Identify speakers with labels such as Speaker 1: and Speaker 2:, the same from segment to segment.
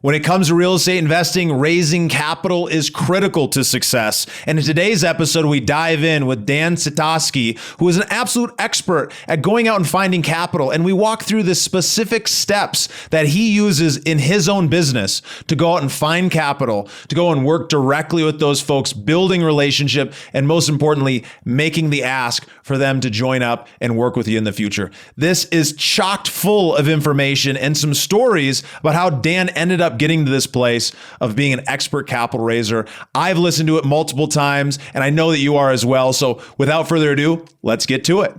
Speaker 1: When it comes to real estate investing, raising capital is critical to success. And in today's episode, we dive in with Dan Zitofsky, who is an absolute expert at going out and finding capital. And we walk through the specific steps that he uses in his own business to go out and find capital, to go and work directly with those folks, building relationship, and most importantly, making the ask for them to join up and work with you in the future. This is chocked full of information and some stories about how Dan ended up getting to this place of being an expert capital raiser. I've listened to it multiple times, and I know that you are as well. So without further ado, let's get to it.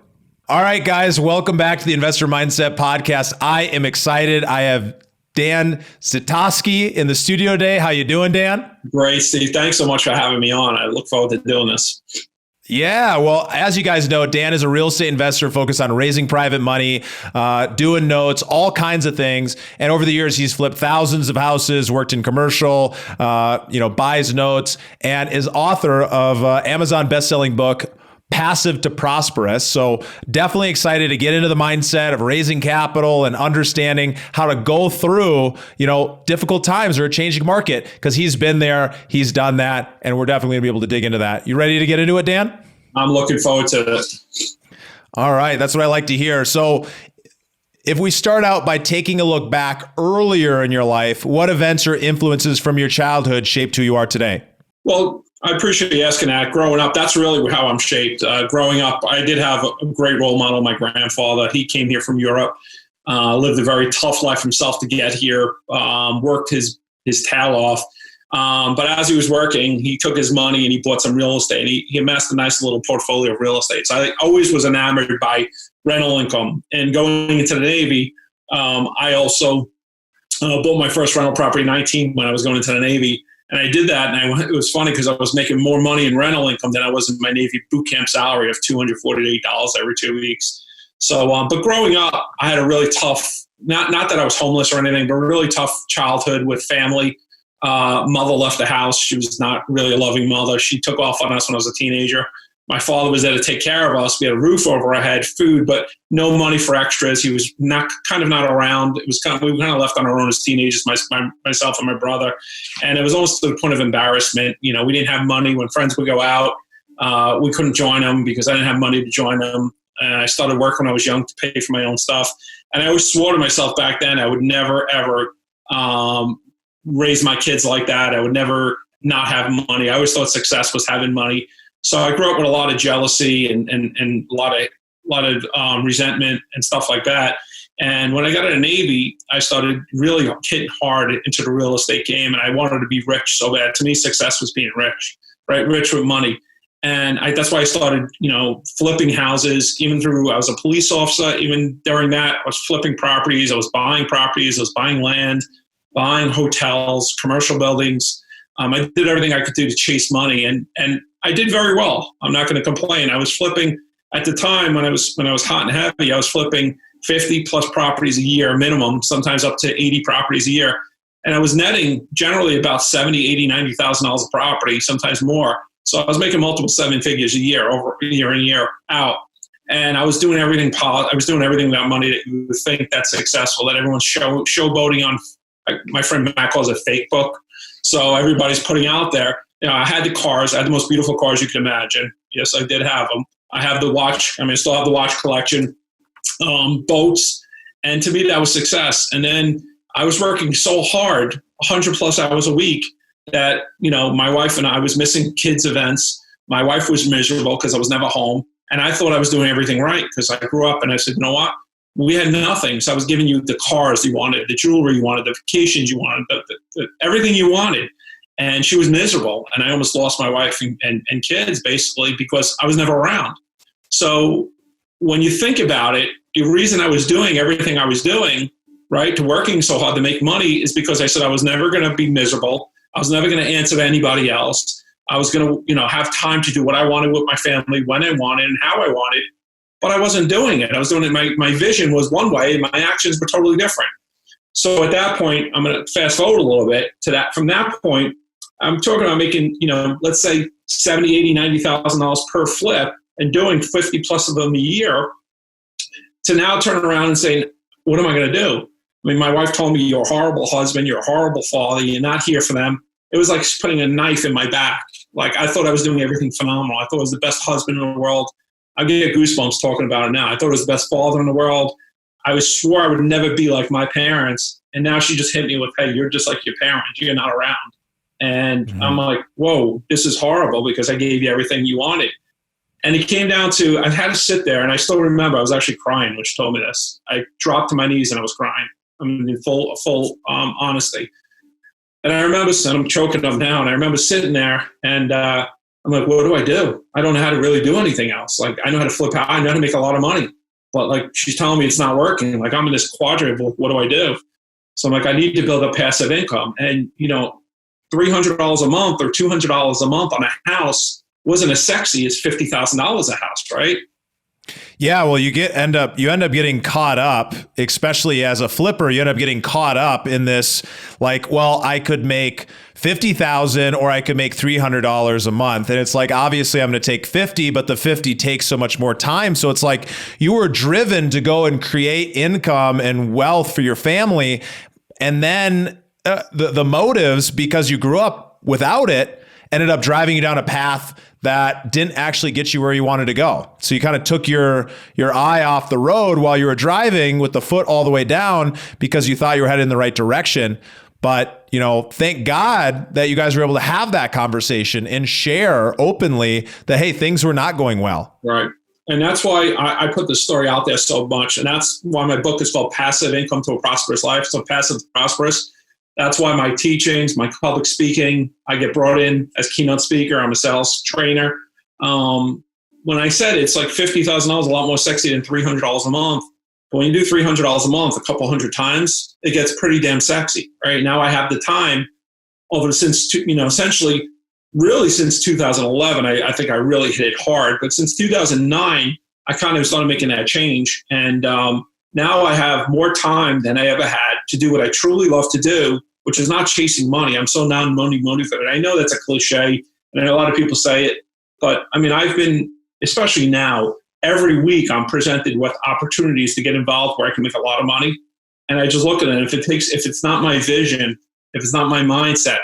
Speaker 1: All right, guys, welcome back to the Investor Mindset Podcast. I am excited. I have Dan Zitofsky in the studio today. How you doing, Dan?
Speaker 2: Great, Steve. Thanks so much for having me on. I look forward to doing this.
Speaker 1: Yeah, well, as you guys know, Dan is a real estate investor focused on raising private money, doing notes, all kinds of things. And over the years, he's flipped thousands of houses, worked in commercial, buys notes, and is author of Amazon bestselling book, Passive to Prosperous. So definitely excited to get into the mindset of raising capital and understanding how to go through, difficult times or a changing market, because he's been there, he's done that, and we're definitely gonna be able to dig into that. You ready to get into it, Dan?
Speaker 2: I'm looking forward to it.
Speaker 1: All right, that's what I like to hear. So if we start out by taking a look back earlier in your life, what events or influences from your childhood shaped who you are today?
Speaker 2: Well, I appreciate you asking that. Growing up, that's really how I'm shaped. Growing up, I did have a great role model, my grandfather. He came here from Europe, lived a very tough life himself to get here, worked his tail off. But as he was working, he took his money and he bought some real estate. He amassed a nice little portfolio of real estate. So I always was enamored by rental income. And going into the Navy, I also bought my first rental property at 19 when I was going into the Navy. And I did that, and it was funny because I was making more money in rental income than I was in my Navy boot camp salary of $248 every 2 weeks. So, but growing up, I had a really tough, not that I was homeless or anything, but a really tough childhood with family. Mother left the house. She was not really a loving mother. She took off on us when I was a teenager. My father was there to take care of us. We had a roof over our head, food, but no money for extras. He was not around. It was we were kind of left on our own as teenagers, myself and my brother. And it was almost to the point of embarrassment. We didn't have money when friends would go out. We couldn't join them because I didn't have money to join them. And I started work when I was young to pay for my own stuff. And I always swore to myself back then I would never, ever raise my kids like that. I would never not have money. I always thought success was having money. So I grew up with a lot of jealousy and a lot of resentment and stuff like that. And when I got out of the Navy, I started really hitting hard into the real estate game, and I wanted to be rich so bad. To me, success was being rich, right? Rich with money. And that's why I started, flipping houses. Even I was a police officer. Even during that, I was flipping properties. I was buying properties. I was buying land, buying hotels, commercial buildings. I did everything I could do to chase money, and I did very well. I'm not going to complain. I was flipping at the time when I was hot and heavy. I was flipping 50 plus properties a year minimum, sometimes up to 80 properties a year, and I was netting generally about $70,000, $80,000, $90,000 a property, sometimes more. So I was making multiple seven figures a year, over year in year out, and I was doing everything. I was doing everything with that money that you would think that's successful. That everyone's showboating on. My friend Matt calls it fake book. So everybody's putting out there. I had the cars. I had the most beautiful cars you could imagine. Yes, I did have them. I have the watch. I still have the watch collection, boats. And to me, that was success. And then I was working so hard, 100 plus hours a week, that, my wife and I was missing kids' events. My wife was miserable because I was never home. And I thought I was doing everything right because I grew up and I said, you know what? We had nothing. So I was giving you the cars you wanted, the jewelry you wanted, the vacations you wanted, everything you wanted. And she was miserable. And I almost lost my wife and kids basically because I was never around. So when you think about it, the reason I was doing everything I was doing, right, to working so hard to make money is because I said I was never going to be miserable. I was never going to answer to anybody else. I was going to, have time to do what I wanted with my family, when I wanted and how I wanted. But I wasn't doing it. I was doing it. My vision was one way, and my actions were totally different. So at that point, I'm going to fast forward a little bit to that. From that point, I'm talking about making, let's say $70,000, $80,000, $90,000 per flip and doing 50 plus of them a year, to now turn around and saying, what am I going to do? I mean, my wife told me, you're a horrible husband, you're a horrible father, you're not here for them. It was like putting a knife in my back. Like, I thought I was doing everything phenomenal. I thought I was the best husband in the world. I get goosebumps talking about it now. I thought I was the best father in the world. I swore I would never be like my parents. And now she just hit me with, hey, you're just like your parents. You're not around. And I'm like, whoa, this is horrible because I gave you everything you wanted. And it came down to, I had to sit there, and I still remember I was actually crying when she told me this. I dropped to my knees and I was crying. I'm in full honesty. And I remember, and I'm choking up now, and I remember sitting there, and I'm like, what do I do? I don't know how to really do anything else. Like, I know how to flip out. I know how to make a lot of money. But, like, she's telling me it's not working. Like, I'm in this quadrant. What do I do? So I'm like, I need to build up passive income. And, you know, $300 a month or $200 a month on a house wasn't as sexy as $50,000 a house, right?
Speaker 1: Yeah, well, you end up getting caught up, especially as a flipper. You end up getting caught up in this, like, well, I could make $50,000 or I could make $300 a month, and it's like, obviously, I'm going to take 50, but the 50 takes so much more time. So it's like you were driven to go and create income and wealth for your family, and then the motives, because you grew up without it, ended up driving you down a path that didn't actually get you where you wanted to go. So you kind of took your eye off the road while you were driving with the foot all the way down because you thought you were headed in the right direction. But, you know, thank God that you guys were able to have that conversation and share openly that, hey, things were not going well.
Speaker 2: Right. And that's why I put this story out there so much. And that's why my book is called Passive Income to a Prosperous Life. So passive to prosperous. That's why my teachings, my public speaking, I get brought in as keynote speaker. I'm a sales trainer. When I said it's like $50,000, a lot more sexy than $300 a month. But when you do $300 a month, a couple hundred times, it gets pretty damn sexy, right? Now I have the time essentially, really since 2011, I think I really hit it hard. But since 2009, I kind of started making that change. And now I have more time than I ever had to do what I truly love to do, which is not chasing money. I'm so non-money motivated. I know that's a cliche, and I know a lot of people say it, but I mean, I've been, especially now, every week I'm presented with opportunities to get involved where I can make a lot of money. And I just look at it. If it's not my vision, if it's not my mindset,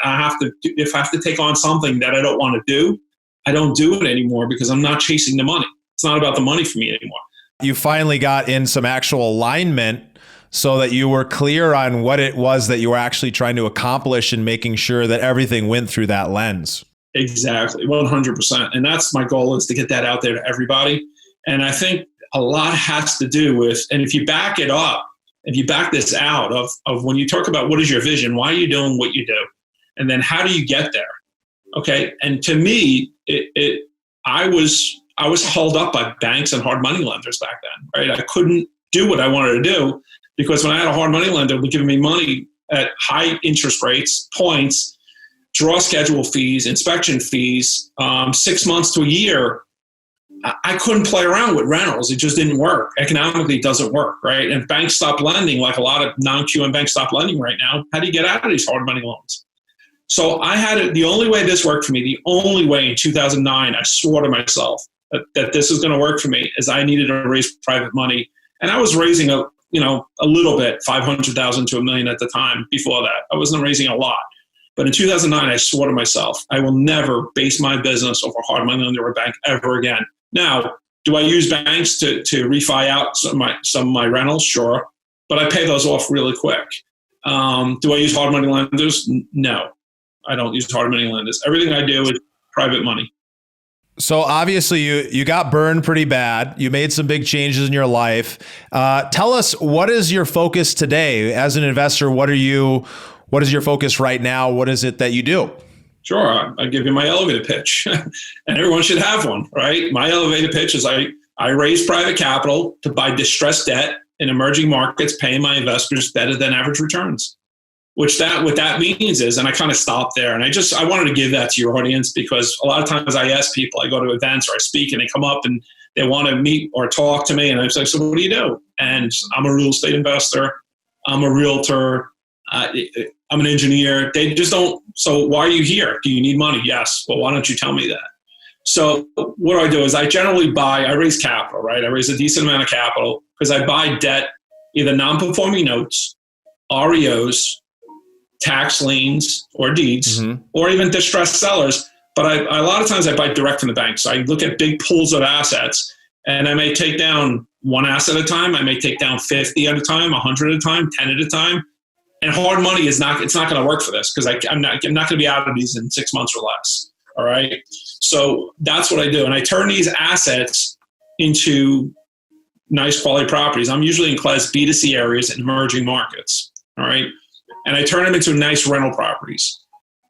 Speaker 2: if I have to take on something that I don't want to do, I don't do it anymore because I'm not chasing the money. It's not about the money for me anymore.
Speaker 1: You finally got in some actual alignment so that you were clear on what it was that you were actually trying to accomplish and making sure that everything went through that lens.
Speaker 2: Exactly, 100%. And that's my goal, is to get that out there to everybody. And I think a lot has to do with, and if you back it up, if you back this out of when you talk about what is your vision, why are you doing what you do? And then how do you get there? Okay. And to me, I was held up by banks and hard money lenders back then, right? I couldn't do what I wanted to do because when I had a hard money lender who was giving me money at high interest rates, points, draw schedule fees, inspection fees, 6 months to a year, I couldn't play around with rentals. It just didn't work. Economically, it doesn't work, right? And if banks stop lending, like a lot of non-QM banks stop lending right now, how do you get out of these hard money loans? So the only way this worked for me, the only way in 2009, I swore to myself that this is going to work for me, is I needed to raise private money. And I was raising a little bit, $500,000 to $1 million at the time before that. I wasn't raising a lot. But in 2009, I swore to myself, I will never base my business over hard money lender or a bank ever again. Now, do I use banks to refi out some of my rentals? Sure. But I pay those off really quick. Do I use hard money lenders? No, I don't use hard money lenders. Everything I do is private money.
Speaker 1: So obviously you got burned pretty bad. You made some big changes in your life. Tell us, what is your focus today as an investor? What is your focus right now? What is it that you do?
Speaker 2: Sure. I'll give you my elevator pitch and everyone should have one, right? My elevator pitch is I raise private capital to buy distressed debt in emerging markets, paying my investors better than average returns. What that means is, and I kind of stopped there, and I wanted to give that to your audience because a lot of times I ask people, I go to events or I speak and they come up and they want to meet or talk to me. And I say, so what do you do? And I'm a real estate investor. I'm a realtor. I'm an engineer. They just don't. So why are you here? Do you need money? Yes. Well, why don't you tell me that? So what I do is I raise capital, right? I raise a decent amount of capital because I buy debt, either non-performing notes REOs, tax liens or deeds, or even distressed sellers. But a lot of times I buy direct from the bank. So I look at big pools of assets, and I may take down one asset at a time. I may take down 50 at a time, 100 at a time, 10 at a time. And hard money it's not going to work for this, because I'm not going to be out of these in 6 months or less. All right. So that's what I do. And I turn these assets into nice quality properties. I'm usually in class B to C areas in emerging markets. All right. And I turn them into nice rental properties.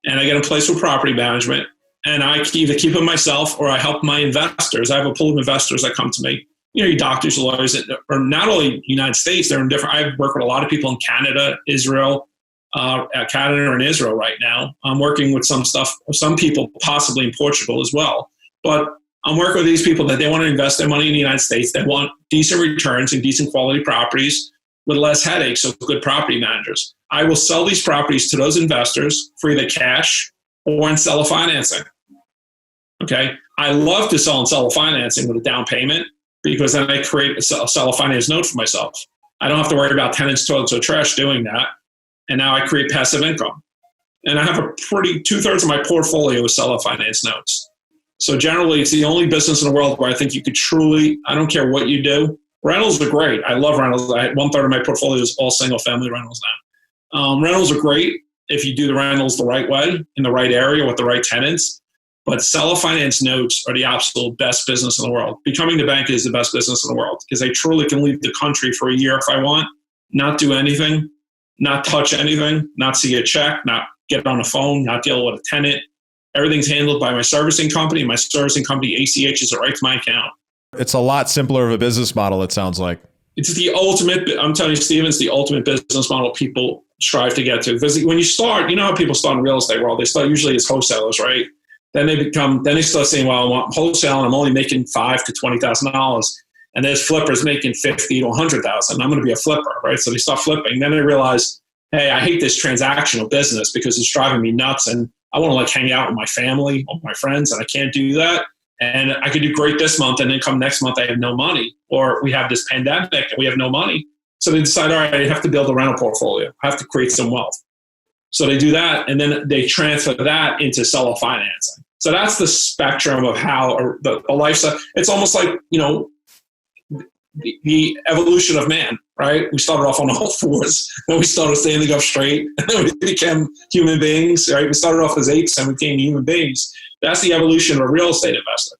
Speaker 2: And I get in place with property management. And I either keep them myself or I help my investors. I have a pool of investors that come to me. You know, your doctors, lawyers, or not only United States, they're in different. I work with a lot of people in Canada, Israel, Canada and Israel right now. I'm working with some people possibly in Portugal as well. But I'm working with these people that they want to invest their money in the United States. They want decent returns and decent quality properties with less headaches, so good property managers. I will sell these properties to those investors for either cash or in seller financing. Okay, I love to sell and seller financing with a down payment, because then I create a seller finance note for myself. I don't have to worry about tenants, toilets, or trash doing that. And now I create passive income. And I have a 2/3 of my portfolio is seller finance notes. So generally, it's the only business in the world where I think you could truly, I don't care what you do. Rentals are great. I love rentals. 1/3 of my portfolio is all single family rentals now. Rentals are great if you do the rentals the right way, in the right area with the right tenants. But seller finance notes are the absolute best business in the world. Becoming the bank is the best business in the world, because I truly can leave the country for a year if I want, not do anything, not touch anything, not see a check, not get on the phone, not deal with a tenant. Everything's handled by my servicing company. My servicing company, ACH, is right to my account.
Speaker 1: It's a lot simpler of a business model, it sounds like.
Speaker 2: It's the ultimate, I'm telling you, Steven, it's the ultimate business model people strive to get to. Because when you start, you know how people start in the real estate world, they start usually as wholesalers, right? Then they start saying, well, I'm wholesaling, I'm only making $5,000 to $20,000. And there's flippers making $50,000 to $100,000. I'm going to be a flipper, right? So they start flipping. Then they realize, hey, I hate this transactional business because it's driving me nuts. And I want to like hang out with my family or my friends, and I can't do that. And I could do great this month, and then come next month, I have no money. Or we have this pandemic and we have no money. So they decide, all right, I have to build a rental portfolio. I have to create some wealth. So they do that, and then they transfer that into seller financing. So that's the spectrum of how the lifestyle. It's almost like, you know, the evolution of man, right? We started off on all fours, then we started standing up straight, and then we became human beings, right? We started off as apes and we became human beings. That's the evolution of a real estate investor.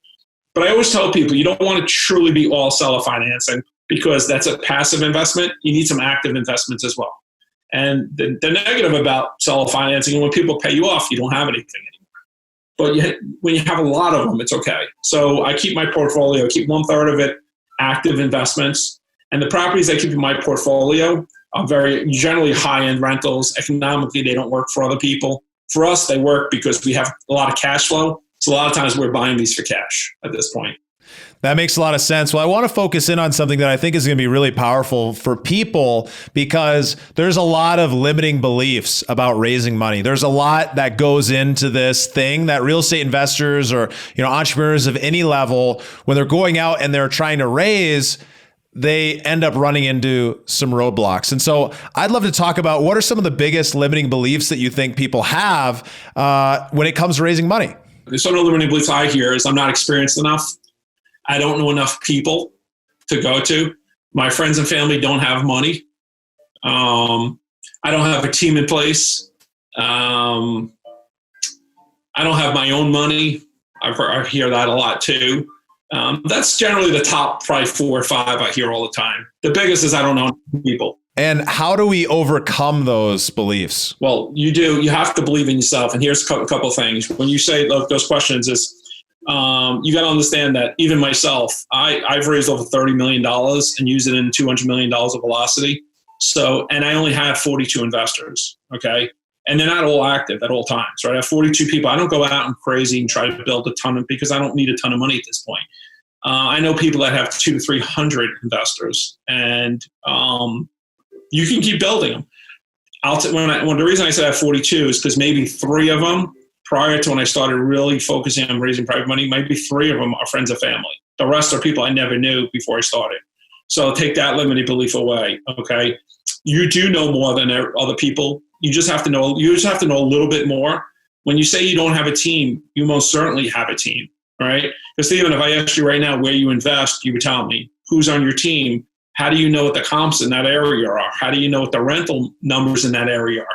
Speaker 2: But I always tell people, you don't want to truly be all seller financing, because that's a passive investment. You need some active investments as well. And the negative about seller financing, when people pay you off, you don't have anything anymore. But when you have a lot of them, it's okay. So I keep my portfolio, keep 1/3 of it active investments. And the properties I keep in my portfolio are very generally high-end rentals. Economically, they don't work for other people. For us, they work because we have a lot of cash flow. So a lot of times we're buying these for cash at this point.
Speaker 1: That makes a lot of sense. Well, I want to focus in on something that I think is going to be really powerful for people, because there's a lot of limiting beliefs about raising money. There's a lot that goes into this thing that real estate investors or, you know, entrepreneurs of any level, when they're going out and they're trying to raise, they end up running into some roadblocks. And so I'd love to talk about what are some of the biggest limiting beliefs that you think people have when it comes to raising money.
Speaker 2: Some of the limiting beliefs I hear is I'm not experienced enough. I don't know enough people to go to. My friends and family don't have money. I don't have a team in place. I don't have my own money. I hear that a lot too. That's generally the top probably 4 or 5 I hear all the time. The biggest is I don't know people.
Speaker 1: And how do we overcome those beliefs?
Speaker 2: Well, you have to believe in yourself. And here's a couple of things. When you say those questions is, you got to understand that even myself, I've raised over $30 million and used it in $200 million of velocity. So, and I only have 42 investors. Okay. And they're not all active at all times, right? I have 42 people. I don't go out and crazy and try to build a ton of, because I don't need a ton of money at this point. I know people that have 200 to 300 investors, and you can keep building them. When the reason I say I have 42 is because maybe 3 of them, prior to when I started really focusing on raising private money, maybe 3 of them are friends of family. The rest are people I never knew before I started. So take that limited belief away, okay? You do know more than other people. You just have to know. You just have to know a little bit more. When you say you don't have a team, you most certainly have a team, right? Because Stephen, if I asked you right now where you invest, you would tell me who's on your team. How do you know what the comps in that area are? How do you know what the rental numbers in that area are?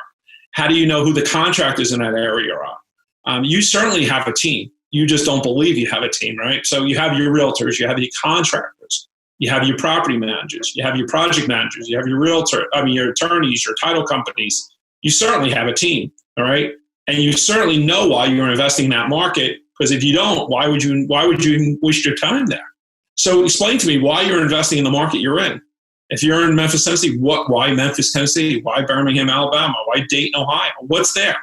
Speaker 2: How do you know who the contractors in that area are? You certainly have a team. You just don't believe you have a team, right? So you have your realtors, you have your contractors, you have your property managers, you have your project managers, you have your your attorneys, your title companies. You certainly have a team, all right? And you certainly know why you're investing in that market, because if you don't, why would you even waste your time there? So explain to me why you're investing in the market you're in. If you're in Memphis, Tennessee, why Memphis, Tennessee? Why Birmingham, Alabama? Why Dayton, Ohio? What's there?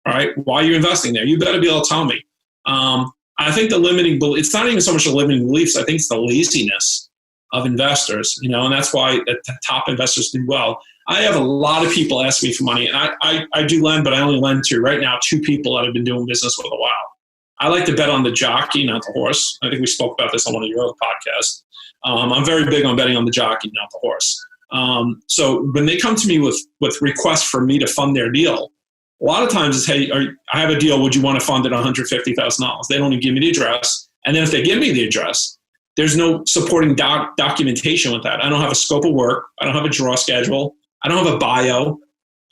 Speaker 2: All right, why are you investing there? You better be able to tell me. I think the limiting belief, it's not even so much the limiting beliefs. I think it's the laziness of investors, and that's why the top investors do well. I have a lot of people ask me for money, and I do lend, but I only lend to right now 2 people that I've been doing business with a while. I like to bet on the jockey, not the horse. I think we spoke about this on one of your other podcasts. I'm very big on betting on the jockey, not the horse. So when they come to me with requests for me to fund their deal, a lot of times it's, hey, I have a deal. Would you want to fund it $150,000? They don't even give me the address. And then if they give me the address, there's no supporting documentation with that. I don't have a scope of work. I don't have a draw schedule. I don't have a bio.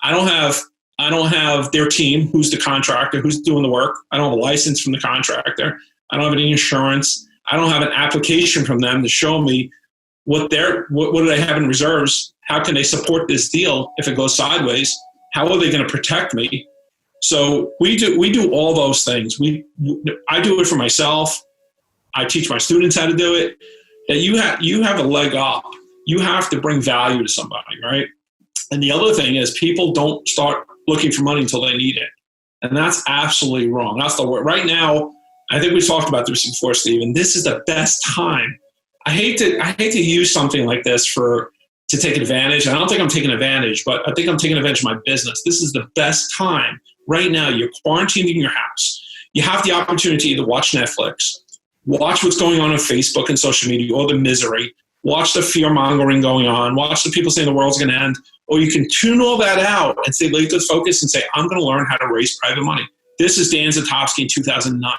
Speaker 2: I don't have their team, who's the contractor, who's doing the work. I don't have a license from the contractor. I don't have any insurance. I don't have an application from them to show me what do they have in reserves? How can they support this deal if it goes sideways? How are they going to protect me? So we do all those things. I do it for myself. I teach my students how to do it. That you have a leg up. You have to bring value to somebody, right? And the other thing is people don't start looking for money until they need it. And that's absolutely wrong. That's the word. Right now, I think we talked about this before, Stephen. This is the best time. I hate to use something like this to take advantage. I don't think I'm taking advantage, but I think I'm taking advantage of my business. This is the best time. Right now, you're quarantined in your house. You have the opportunity to watch Netflix, watch what's going on Facebook and social media, or the misery, watch the fear-mongering going on, watch the people saying the world's going to end, or you can tune all that out and say, let's focus and say, I'm going to learn how to raise private money. This is Dan Zitofsky in 2009.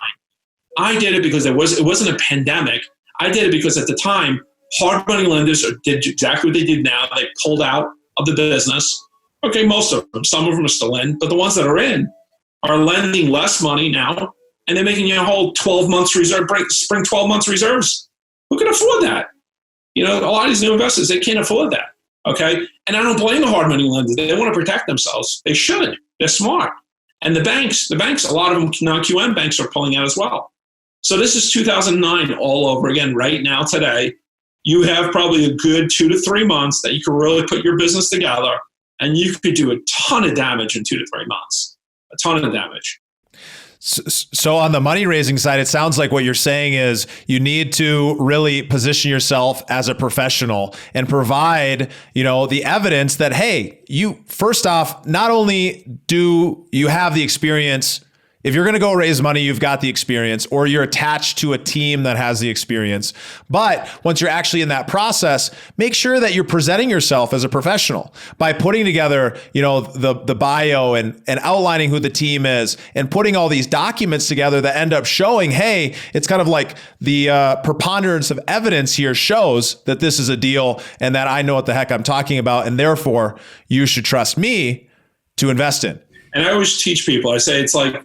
Speaker 2: I did it because it wasn't a pandemic. I did it because at the time, hard money lenders did exactly what they did now. They pulled out of the business. Okay, most of them. Some of them are still in. But the ones that are in are lending less money now, and they're making you a whole 12 months reserve, spring 12 months reserves. Who can afford that? A lot of these new investors, they can't afford that. Okay? And I don't blame the hard money lenders. They want to protect themselves. They should. They're smart. And the banks, a lot of them, non-QM banks are pulling out as well. So this is 2009 all over again right now today. You have probably a good 2 to 3 months that you can really put your business together, and you could do a ton of damage in 2 to 3 months. A ton of damage.
Speaker 1: So on the money raising side, it sounds like what you're saying is you need to really position yourself as a professional and provide, the evidence that, hey, you, first off, not only do you have the experience. If you're going to go raise money, you've got the experience, or you're attached to a team that has the experience. But once you're actually in that process, make sure that you're presenting yourself as a professional by putting together, the bio and outlining who the team is and putting all these documents together that end up showing, hey, it's kind of like the preponderance of evidence here shows that this is a deal and that I know what the heck I'm talking about. And therefore, you should trust me to invest in.
Speaker 2: And I always teach people, I say, it's like,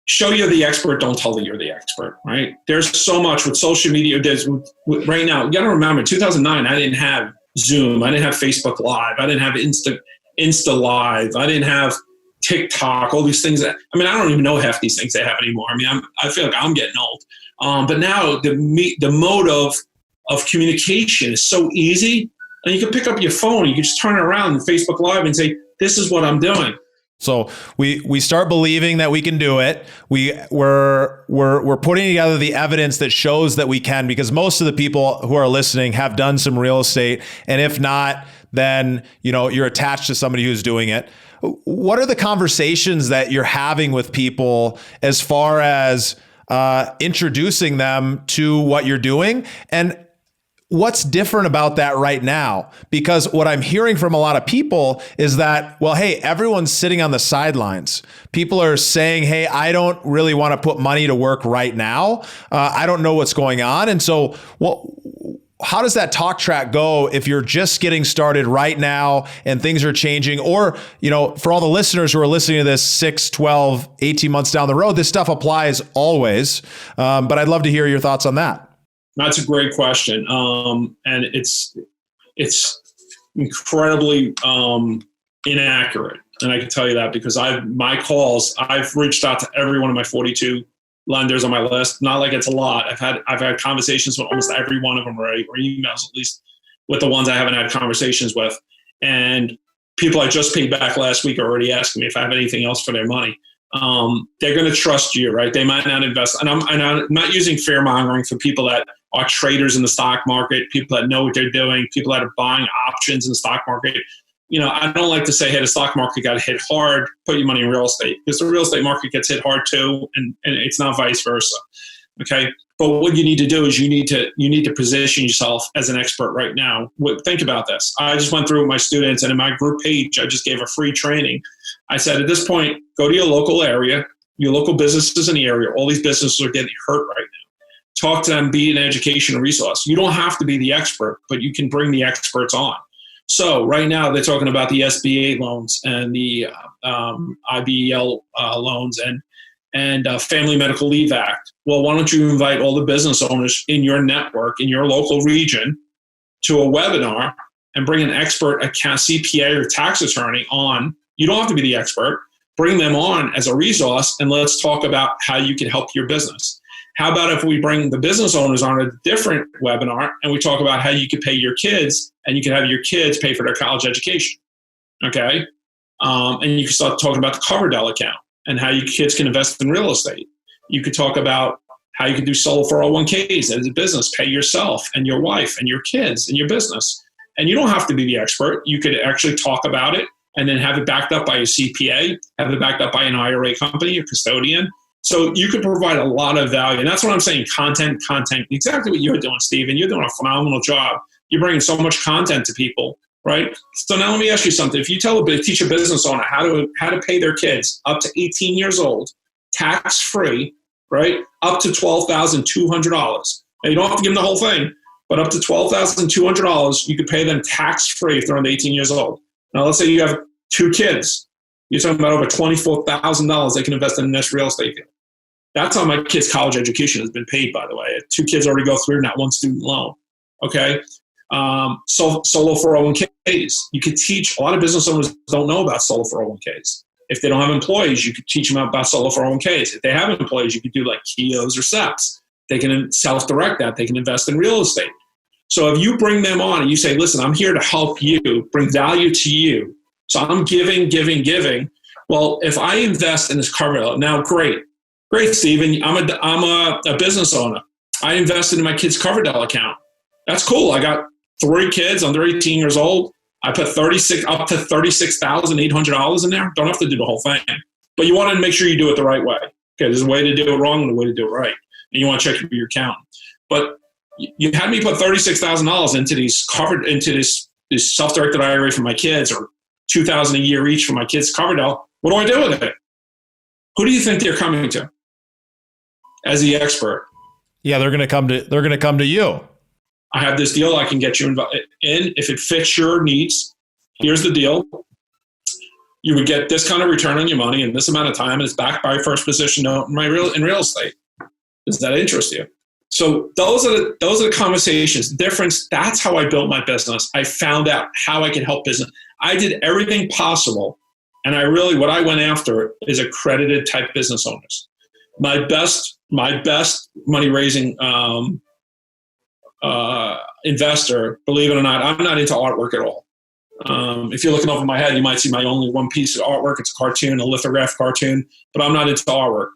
Speaker 2: show you're the expert, don't tell that you're the expert, right? There's so much with social media. Right now, you got to remember, 2009, I didn't have Zoom. I didn't have Facebook Live. I didn't have Insta Live. I didn't have TikTok, all these things. I don't even know half these things they have anymore. I feel like I'm getting old. But now the mode of communication is so easy. And you can pick up your phone. You can just turn it around in Facebook Live and say, this is what I'm doing.
Speaker 1: So we start believing that we can do it. We're putting together the evidence that shows that we can, because most of the people who are listening have done some real estate. And if not, then, you're attached to somebody who's doing it. What are the conversations that you're having with people as far as introducing them to what you're doing? And what's different about that right now? Because what I'm hearing from a lot of people is that, well, hey, everyone's sitting on the sidelines. People are saying, hey, I don't really want to put money to work right now. I don't know what's going on. And so, well, how does that talk track go if you're just getting started right now and things are changing? Or, for all the listeners who are listening to this 6, 12, 18 months down the road, this stuff applies always. But I'd love to hear your thoughts on that.
Speaker 2: That's a great question. And it's incredibly inaccurate. And I can tell you that because I've reached out to every one of my 42 lenders on my list. Not like it's a lot. I've had conversations with almost every one of them already, or emails at least, with the ones I haven't had conversations with. And people I just paid back last week are already asking me if I have anything else for their money. They're going to trust you, right? They might not invest. And I'm not using fear mongering for people that are traders in the stock market, people that know what they're doing, people that are buying options in the stock market. I don't like to say, hey, the stock market got hit hard, put your money in real estate, because the real estate market gets hit hard too, and it's not vice versa. Okay. But what you need to do is you need to position yourself as an expert right now. Think about this. I just went through with my students, and in my group page, I just gave a free training. I said, at this point, go to your local area, your local businesses in the area. All these businesses are getting hurt right now. Talk to them, be an educational resource. You don't have to be the expert, but you can bring the experts on. So right now they're talking about the SBA loans and the IBEL loans and Family Medical Leave Act. Well, why don't you invite all the business owners in your network, in your local region, to a webinar and bring an expert, a CPA or tax attorney on. You don't have to be the expert. Bring them on as a resource, and let's talk about how you can help your business. How about if we bring the business owners on a different webinar and we talk about how you could pay your kids and you can have your kids pay for their college education, okay? And you can start talking about the Coverdell account and how your kids can invest in real estate. You could talk about how you can do solo 401ks as a business, pay yourself and your wife and your kids and your business. And you don't have to be the expert. You could actually talk about it and then have it backed up by a CPA, have it backed up by an IRA company, a custodian. So you could provide a lot of value. And that's what I'm saying, content, exactly what you're doing, Stephen. You're doing a phenomenal job. You're bringing so much content to people, right? So now let me ask you something. If you teach a business owner how to pay their kids up to 18 years old, tax-free, right, up to $12,200. Now, you don't have to give them the whole thing, but up to $12,200, you could pay them tax-free if they're under 18 years old. Now, let's say you have 2 kids. You're talking about over $24,000 they can invest in this real estate deal. That's how my kids' college education has been paid, by the way. 2 kids already go through, not 1 student loan. Okay? Solo 401ks. You could teach, a lot of business owners don't know about solo 401ks. If they don't have employees, you could teach them about solo 401ks. If they have employees, you could do like KIOs or SEPs. They can self-direct that. They can invest in real estate. So if you bring them on and you say, listen, I'm here to help you, bring value to you. So I'm giving. Well, if I invest in this Coverdell, now great, Stephen. I'm a business owner. I invested in my kid's Coverdell account. That's cool. I got 3 kids under 18 years old. I put up to $36,800 in there. Don't have to do the whole thing, but you want to make sure you do it the right way. Okay, there's a way to do it wrong and a way to do it right, and you want to check your account. But you had me put $36,000 into this self-directed IRA for my kids, or $2,000 a year each for my kids' Coverdell. What do I do with it? Who do you think they're coming to as the expert?
Speaker 1: Yeah, they're going to come to you.
Speaker 2: I have this deal I can get you in. If it fits your needs, here's the deal. You would get this kind of return on your money in this amount of time, and it's backed by a first position note in real estate. Does that interest you? So those are the conversations. The difference. That's how I built my business. I found out how I could help business. I did everything possible, and what I went after is accredited type business owners. My best money raising investor, believe it or not, I'm not into artwork at all. If you're looking over my head, you might see my only one piece of artwork. It's a cartoon, a lithograph cartoon, but I'm not into artwork.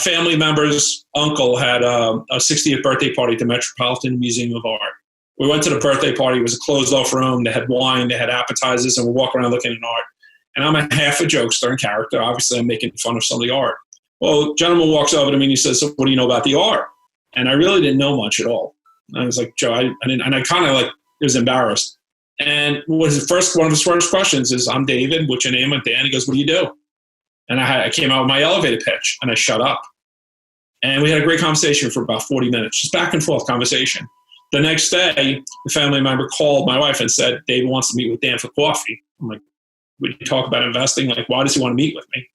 Speaker 2: Family members' uncle had a 60th birthday party at the Metropolitan Museum of Art. We went to the birthday party. It was a closed-off room. They had wine. They had appetizers, and we're walking around looking at art. And I'm a half a jokester in character. Obviously, I'm making fun of some of the art. Well, a gentleman walks over to me and he says, so what do you know about the art? And I really didn't know much at all. And I was like, Joe, I didn't, and I kind of like, was embarrassed. And one of his first questions is, I'm David, what's your name? I'm Dan. He goes, what do you do? And I came out with my elevator pitch and I shut up. And we had a great conversation for about 40 minutes, just back and forth conversation. The next day, the family member called my wife and said, David wants to meet with Dan for coffee. I'm like, would you talk about investing? Like, why does he want to meet with me?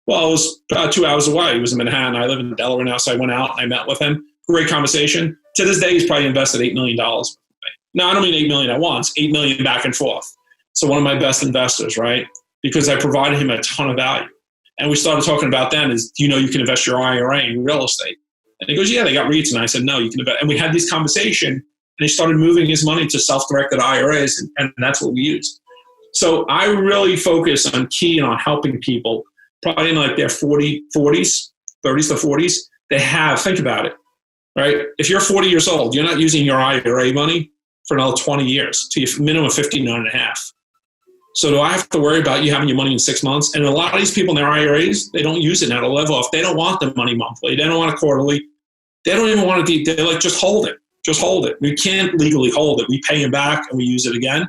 Speaker 2: Well, it was about 2 hours away. He was in Manhattan. I live in Delaware now. So I went out and I met with him. Great conversation. To this day, he's probably invested $8 million. Now, I don't mean $8 million at once, $8 million back and forth. So one of my best investors, right? Because I provided him a ton of value. And we started talking about then is, do you know you can invest your IRA in real estate? And he goes, yeah, they got REITs. And I said, no, you can invest. And we had this conversation and he started moving his money to self-directed IRAs. And that's what we used. So I really focus on key and on helping people probably in like their 30s to 40s. They have, think about it, right? If you're 40 years old, you're not using your IRA money for another 20 years to your minimum 59 and a half. So do I have to worry about you having your money in 6 months? And a lot of these people in their IRAs, they don't use it now to live off. They don't want the money monthly. They don't want it quarterly. They don't even want it. They're like, just hold it. Just hold it. We can't legally hold it. We pay them back and we use it again.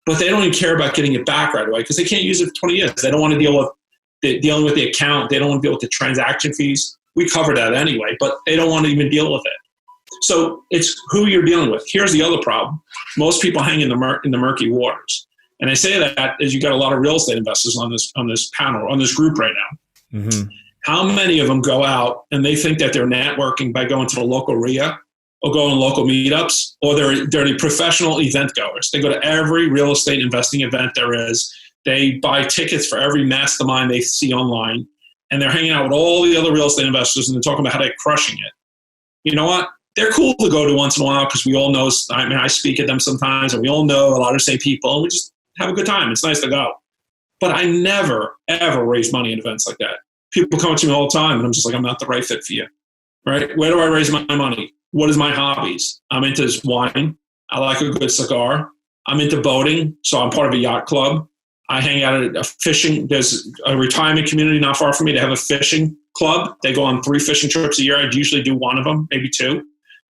Speaker 2: But they don't even care about getting it back right away because they can't use it for 20 years. They don't want to dealing with the account. They don't want to deal with the transaction fees. We cover that anyway, but they don't want to even deal with it. So it's who you're dealing with. Here's the other problem. Most people hang in the murky waters. And I say that as you got a lot of real estate investors on this panel, on this group right now. Mm-hmm. How many of them go out and they think that they're networking by going to the local RIA or going to local meetups, or they're the professional event goers. They go to every real estate investing event there is. They buy tickets for every mastermind they see online, and they're hanging out with all the other real estate investors and they're talking about how they're crushing it. You know what? They're cool to go to once in a while because we all know, I speak at them sometimes and we all know a lot of the same people and we just have a good time. It's nice to go. But I never, ever raise money in events like that. People come to me all the time and I'm just like, I'm not the right fit for you, right? Where do I raise my money? What is my hobbies? I'm into wine. I like a good cigar. I'm into boating, so I'm part of a yacht club. I hang out at a fishing. There's a retirement community not far from me. They have a fishing club. They go on 3 fishing trips a year. I usually do one of them, maybe 2.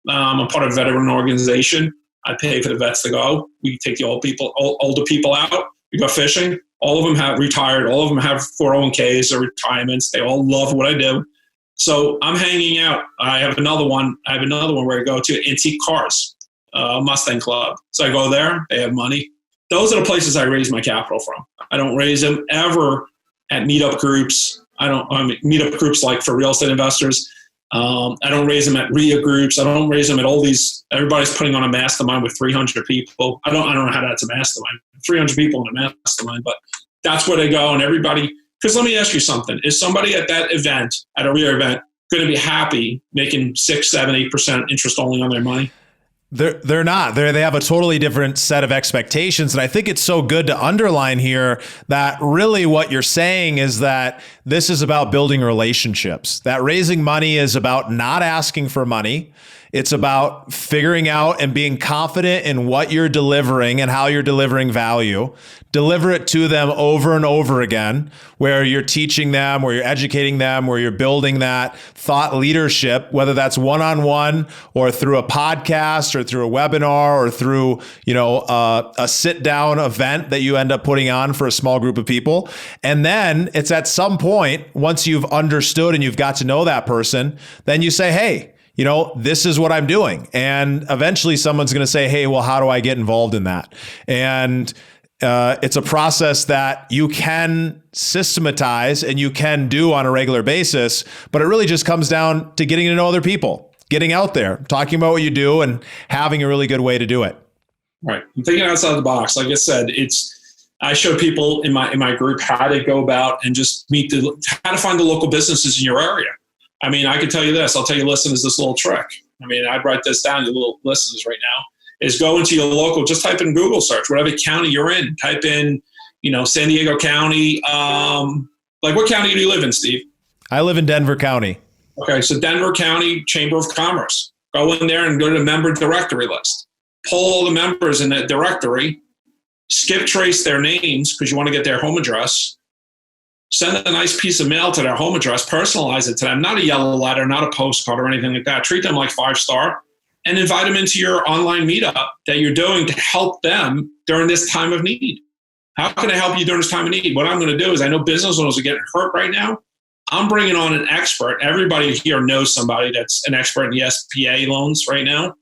Speaker 2: I'm part of a veteran organization. I pay for the vets to go. We take the older people out. We go fishing. All of them have retired. All of them have 401ks or retirements. They all love what I do. So I'm hanging out. I have another one where I go to antique cars, Mustang Club. So I go there. They have money. Those are the places I raise my capital from. I don't raise them ever at meetup groups. Meetup groups like for real estate investors. I don't raise them at RIA groups. I don't raise them at all these. Everybody's putting on a mastermind with 300 people. I don't know how that's a mastermind. 300 people in a mastermind, but that's where they go. And everybody, because let me ask you something: is somebody at that event, at a RIA event, going to be happy making 6, 7, 8% interest only on their money?
Speaker 1: They're not. They have a totally different set of expectations. And I think it's so good to underline here that really what you're saying is that this is about building relationships, that raising money is about not asking for money. It's about figuring out and being confident in what you're delivering and how you're delivering value. Deliver it to them over and over again, where you're teaching them, where you're educating them, where you're building that thought leadership, whether that's one-on-one or through a podcast or through a webinar or through, a sit-down event that you end up putting on for a small group of people. And then it's at some point, once you've understood and you've got to know that person, then you say, hey, this is what I'm doing. And eventually someone's going to say, hey, well, how do I get involved in that? And it's a process that you can systematize and you can do on a regular basis, but it really just comes down to getting to know other people, getting out there, talking about what you do and having a really good way to do it.
Speaker 2: Right. I'm thinking outside the box. Like I said, I show people in my group how to go about and just how to find the local businesses in your area. I mean, I can tell you this. I'll tell you, listeners, this little trick. I mean, I'd write this down to little listeners right now, is go into your local, just type in Google search, whatever county you're in. Type in, San Diego County. What county do you live in, Steve?
Speaker 1: I live in Denver County.
Speaker 2: Okay, so Denver County Chamber of Commerce. Go in there and go to the member directory list. Pull all the members in that directory. Skip trace their names because you want to get their home address. Send a nice piece of mail to their home address, personalize it to them, not a yellow letter, not a postcard or anything like that. Treat them like 5-star. and invite them into your online meetup that you're doing to help them during this time of need. How can I help you during this time of need? What I'm going to do is, I know business owners are getting hurt right now. I'm bringing on an expert. Everybody here knows somebody that's an expert in the SBA loans right now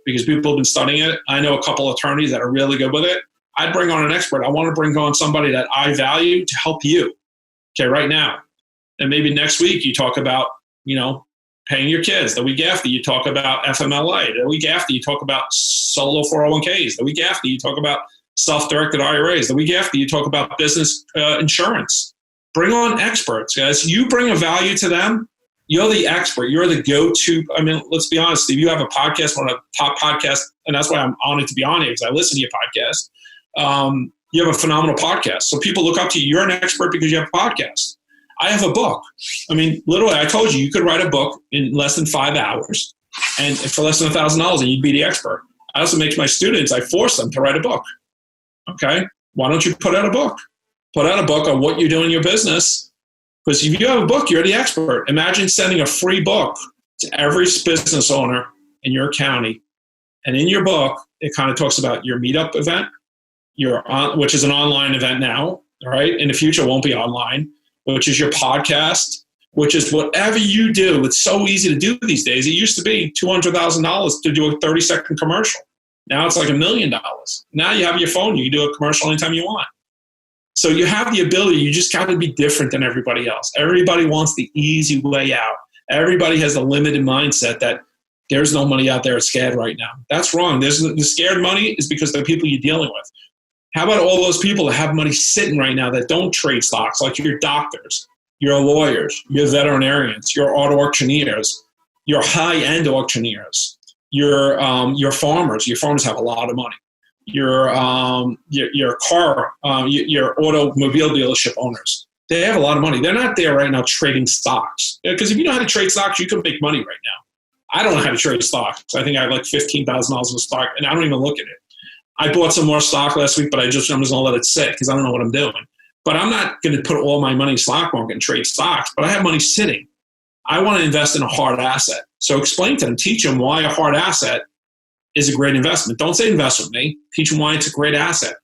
Speaker 2: because people have been studying it. I know a couple of attorneys that are really good with it. I'd bring on an expert. I want to bring on somebody that I value to help you, okay, right now. And maybe next week you talk about, paying your kids. The week after you talk about FMLA. The week after you talk about solo 401ks. The week after you talk about self-directed IRAs. The week after you talk about business insurance. Bring on experts, guys. You bring a value to them. You're the expert. You're the go-to. I mean, let's be honest, Steve, you have a podcast, one of the top podcasts, and that's why I'm honored to be on it because I listen to your podcast. You have a phenomenal podcast. So people look up to you. You're an expert because you have a podcast. I have a book. I mean, literally, I told you could write a book in less than 5 hours and for less than $1,000 and you'd be the expert. I also make my students, I force them to write a book. Okay? Why don't you put out a book? Put out a book on what you do in your business. Because if you have a book, you're the expert. Imagine sending a free book to every business owner in your county. And in your book, it kind of talks about your meetup event, which is an online event now, right? In the future, it won't be online, which is your podcast, which is whatever you do. It's so easy to do these days. It used to be $200,000 to do a 30-second commercial. Now it's like $1 million. Now you have your phone. You can do a commercial anytime you want. So you have the ability. You just got to be different than everybody else. Everybody wants the easy way out. Everybody has a limited mindset that there's no money out there scared right now. That's wrong. The scared money is because the people you're dealing with. How about all those people that have money sitting right now that don't trade stocks, like your doctors, your lawyers, your veterinarians, your auto auctioneers, your high-end auctioneers, your farmers. Your farmers have a lot of money. Your automobile dealership owners. They have a lot of money. They're not there right now trading stocks. Because if you know how to trade stocks, you can make money right now. I don't know how to trade stocks. I think I have like $15,000 in stock, and I don't even look at it. I bought some more stock last week, but I'm just going to let it sit because I don't know what I'm doing. But I'm not going to put all my money in stock market and trade stocks, but I have money sitting. I want to invest in a hard asset. So explain to them, teach them why a hard asset is a great investment. Don't say invest with me. Teach them why it's a great asset.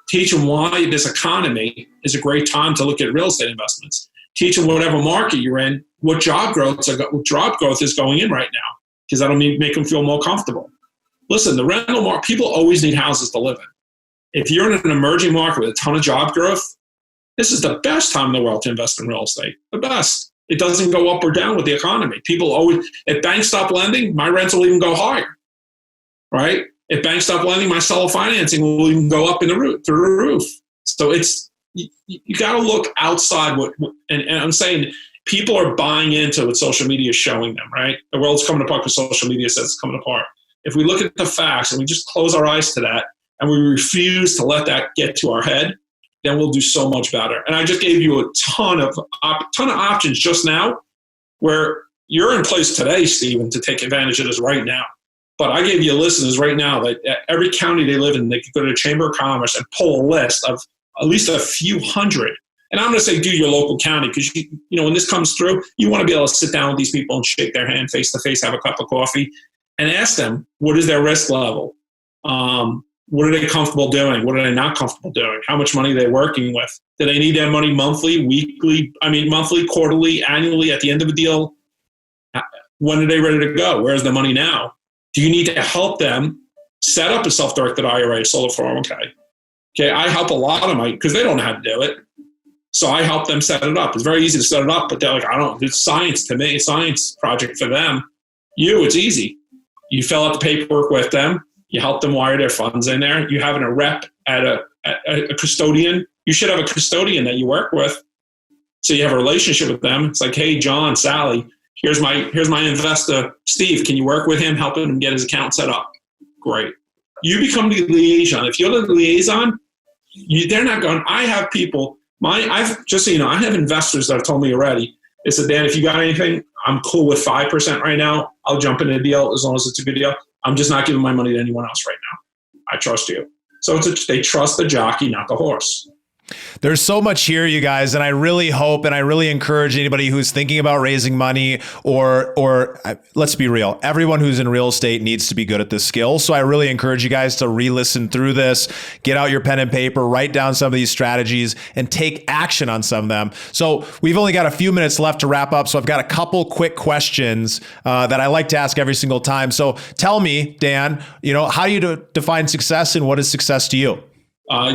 Speaker 2: Teach them why this economy is a great time to look at real estate investments. Teach them whatever market you're in, what job growth is going in right now, because that'll make them feel more comfortable. Listen, the rental market, people always need houses to live in. If you're in an emerging market with a ton of job growth, this is the best time in the world to invest in real estate. The best. It doesn't go up or down with the economy. People always, if banks stop lending, my rents will even go higher, right? If banks stop lending, my seller financing will even go up through the roof. So you got to look outside and I'm saying people are buying into what social media is showing them, right? The world's coming apart because social media says it's coming apart. If we look at the facts and we just close our eyes to that and we refuse to let that get to our head, then we'll do so much better. And I just gave you a ton of options just now where you're in place today, Stephen, to take advantage of this right now. But I gave you listeners right now that every county they live in, they could go to the Chamber of Commerce and pull a list of at least a few hundred. And I'm going to say do your local county because, when this comes through, you want to be able to sit down with these people and shake their hand face to face, have a cup of coffee, and ask them, what is their risk level? What are they comfortable doing? What are they not comfortable doing? How much money are they working with? Do they need their money monthly, quarterly, annually, at the end of a deal? When are they ready to go? Where's the money now? Do you need to help them set up a self-directed IRA, solo 401k? Okay, I help a lot of because they don't know how to do it. So I help them set it up. It's very easy to set it up, but they're like, it's science to me, science project for them. It's easy. You fill out the paperwork with them. You help them wire their funds in there. You have a rep at a custodian. You should have a custodian that you work with. So you have a relationship with them. It's like, hey, John, Sally, here's my investor, Steve. Can you work with him, helping him get his account set up? Great. You become the liaison. If you're the liaison, they're not going. I have people. Just so you know, I have investors that have told me already. They said, Dan, if you got anything, I'm cool with 5% right now. I'll jump in a deal as long as it's a good deal. I'm just not giving my money to anyone else right now. I trust you. So they trust the jockey, not the horse.
Speaker 1: There's so much here, you guys, and I really hope and I really encourage anybody who's thinking about raising money or let's be real, everyone who's in real estate needs to be good at this skill. So I really encourage you guys to re-listen through this, get out your pen and paper, write down some of these strategies and take action on some of them. So we've only got a few minutes left to wrap up. So I've got a couple quick questions that I like to ask every single time. So tell me, Dan, how do you define success and what is success to you?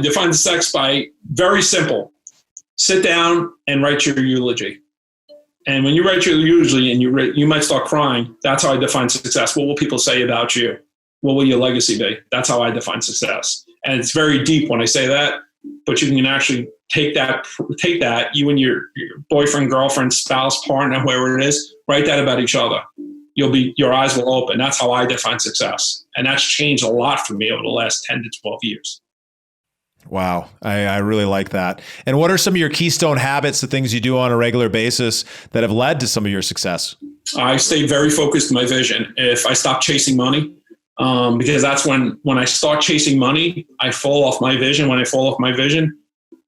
Speaker 2: Define success by very simple. Sit down and write your eulogy. And when you write your eulogy and you might start crying, that's how I define success. What will people say about you? What will your legacy be? That's how I define success. And it's very deep when I say that, but you can actually take that, you and your boyfriend, girlfriend, spouse, partner, whoever it is, write that about each other. Your eyes will open. That's how I define success. And that's changed a lot for me over the last 10 to 12 years.
Speaker 1: Wow. I really like that. And what are some of your keystone habits, the things you do on a regular basis that have led to some of your success? I
Speaker 2: stay very focused on my vision. If I stop chasing money, because that's when I start chasing money, I fall off my vision. When I fall off my vision,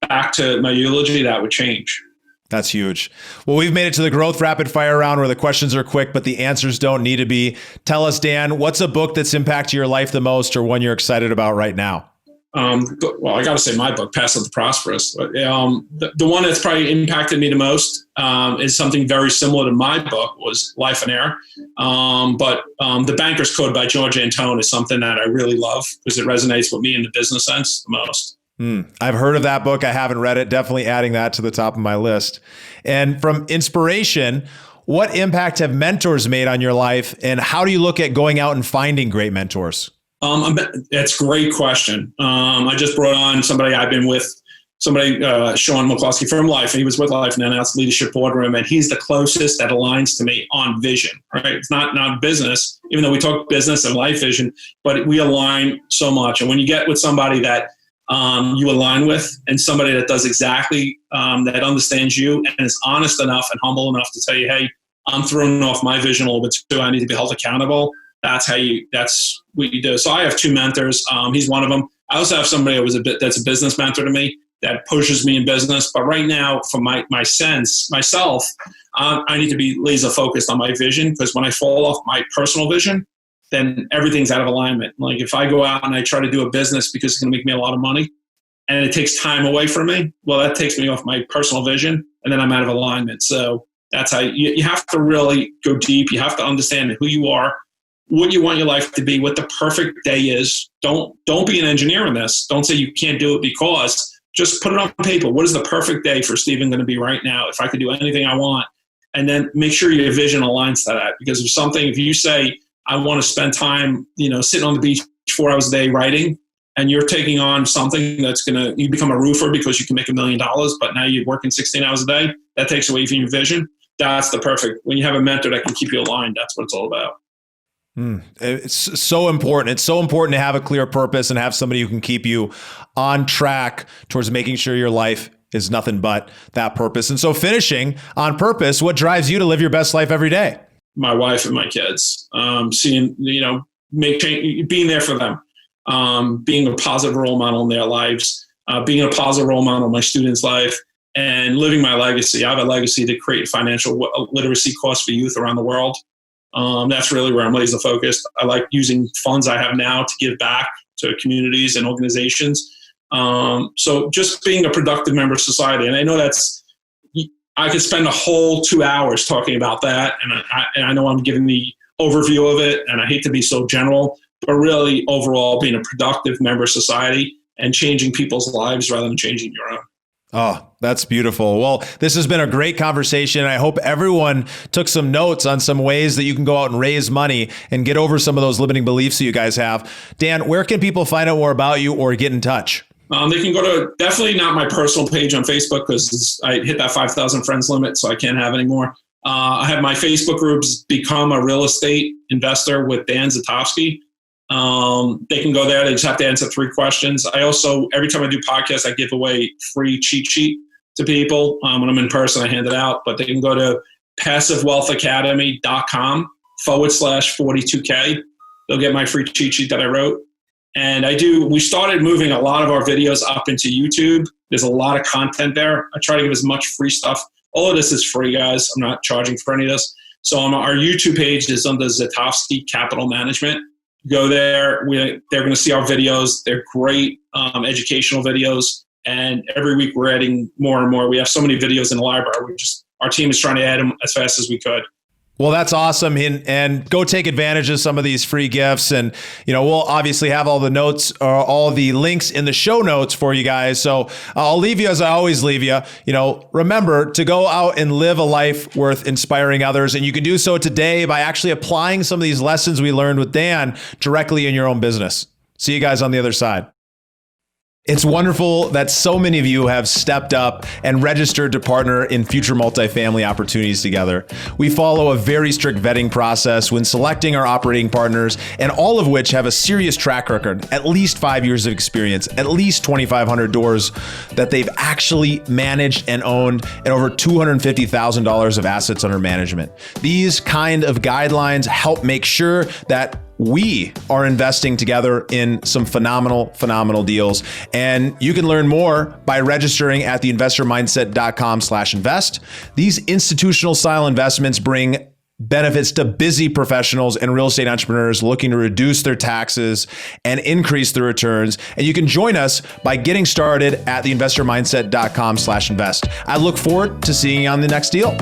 Speaker 2: back to my eulogy, that would change.
Speaker 1: That's huge. Well, we've made it to the growth rapid fire round where the questions are quick, but the answers don't need to be. Tell us, Dan, what's a book that's impacted your life the most or one you're excited about right now?
Speaker 2: Well, I got to say my book, Pesavento, Prosperous. The one that's probably impacted me the most is something very similar to my book, was Life and Air. But The Banker's Code by George Antone is something that I really love because it resonates with me in the business sense the most.
Speaker 1: I've heard of that book. I haven't read it. Definitely adding that to the top of my list. And from inspiration, what impact have mentors made on your life? And how do you look at going out and finding great mentors?
Speaker 2: That's a great question. I just brought on somebody I've been with, Sean McCloskey from Life, and he was with Life and now it's Leadership Boardroom, and he's the closest that aligns to me on vision, right? It's not business, even though we talk business and life vision, but we align so much. And when you get with somebody that you align with and somebody that does exactly, that understands you and is honest enough and humble enough to tell you, hey, I'm throwing off my vision a little bit too, I need to be held accountable. That's what you do. So I have two mentors. He's one of them. I also have somebody that's a business mentor to me that pushes me in business. But right now, for myself, I need to be laser focused on my vision, because when I fall off my personal vision, then everything's out of alignment. Like if I go out and I try to do a business because it's going to make me a lot of money and it takes time away from me, well, that takes me off my personal vision and then I'm out of alignment. So that's how you have to really go deep. You have to understand who you are, what you want your life to be, what the perfect day is. Don't be an engineer in this. Don't say you can't do it because. Just put it on paper. What is the perfect day for Stephen going to be right now if I could do anything I want? And then make sure your vision aligns to that. Because if you say, I want to spend time, sitting on the beach 4 hours a day writing, and you're taking on something that's you become a roofer because you can make $1 million, but now you're working 16 hours a day, that takes away from your vision. That's the perfect, when you have a mentor that can keep you aligned, that's what it's all about.
Speaker 1: It's so important. It's so important to have a clear purpose and have somebody who can keep you on track towards making sure your life is nothing but that purpose. And so finishing on purpose, what drives you to live your best life every day?
Speaker 2: My wife and my kids, seeing, being there for them, being a positive role model in their lives, being a positive role model in my students' life, and living my legacy. I have a legacy to create financial literacy course for youth around the world. That's really where I'm laser focused. I like using funds I have now to give back to communities and organizations. So just being a productive member of society. And I know I could spend a whole 2 hours talking about that. And I know I'm giving the overview of it, and I hate to be so general, but really overall being a productive member of society and changing people's lives rather than changing your own.
Speaker 1: Oh, that's beautiful. Well, this has been a great conversation. I hope everyone took some notes on some ways that you can go out and raise money and get over some of those limiting beliefs that you guys have. Dan, where can people find out more about you or get in touch?
Speaker 2: They can go to, definitely not my personal page on Facebook, because I hit that 5,000 friends limit, so I can't have any more. I have my Facebook groups, Become a Real Estate Investor with Dan Zitofsky. They can go there. They just have to answer 3 questions. I also, every time I do podcasts, I give away free cheat sheet to people. When I'm in person, I hand it out, but they can go to PassiveWealthAcademy.com/42K. They'll get my free cheat sheet that I wrote. And we started moving a lot of our videos up into YouTube. There's a lot of content there. I try to give as much free stuff. All of this is free, guys. I'm not charging for any of this. So on our YouTube page is under Zitofsky Capital Management. Go there. They're going to see our videos. They're great educational videos. And every week we're adding more and more. We have so many videos in the library. Our team is trying to add them as fast as we could.
Speaker 1: Well, that's awesome. And go take advantage of some of these free gifts. And, we'll obviously have all the notes or all the links in the show notes for you guys. So I'll leave you as I always leave you. Remember to go out and live a life worth inspiring others. And you can do so today by actually applying some of these lessons we learned with Dan directly in your own business. See you guys on the other side. It's wonderful that so many of you have stepped up and registered to partner in future multifamily opportunities together. We follow a very strict vetting process when selecting our operating partners, and all of which have a serious track record, at least 5 years of experience, at least 2,500 doors that they've actually managed and owned, and over $250,000 of assets under management. These kind of guidelines help make sure that we are investing together in some phenomenal deals. And you can learn more by registering at theinvestormindset.com/invest. These institutional style investments bring benefits to busy professionals and real estate entrepreneurs looking to reduce their taxes and increase their returns. And you can join us by getting started at theinvestormindset.com/invest. I look forward to seeing you on the next deal.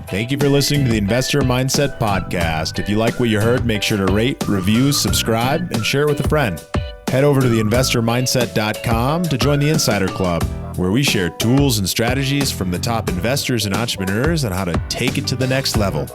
Speaker 1: Thank you for listening to the Investor Mindset Podcast. If you like what you heard, make sure to rate, review, subscribe, and share it with a friend. Head over to theinvestormindset.com to join the Insider Club, where we share tools and strategies from the top investors and entrepreneurs on how to take it to the next level.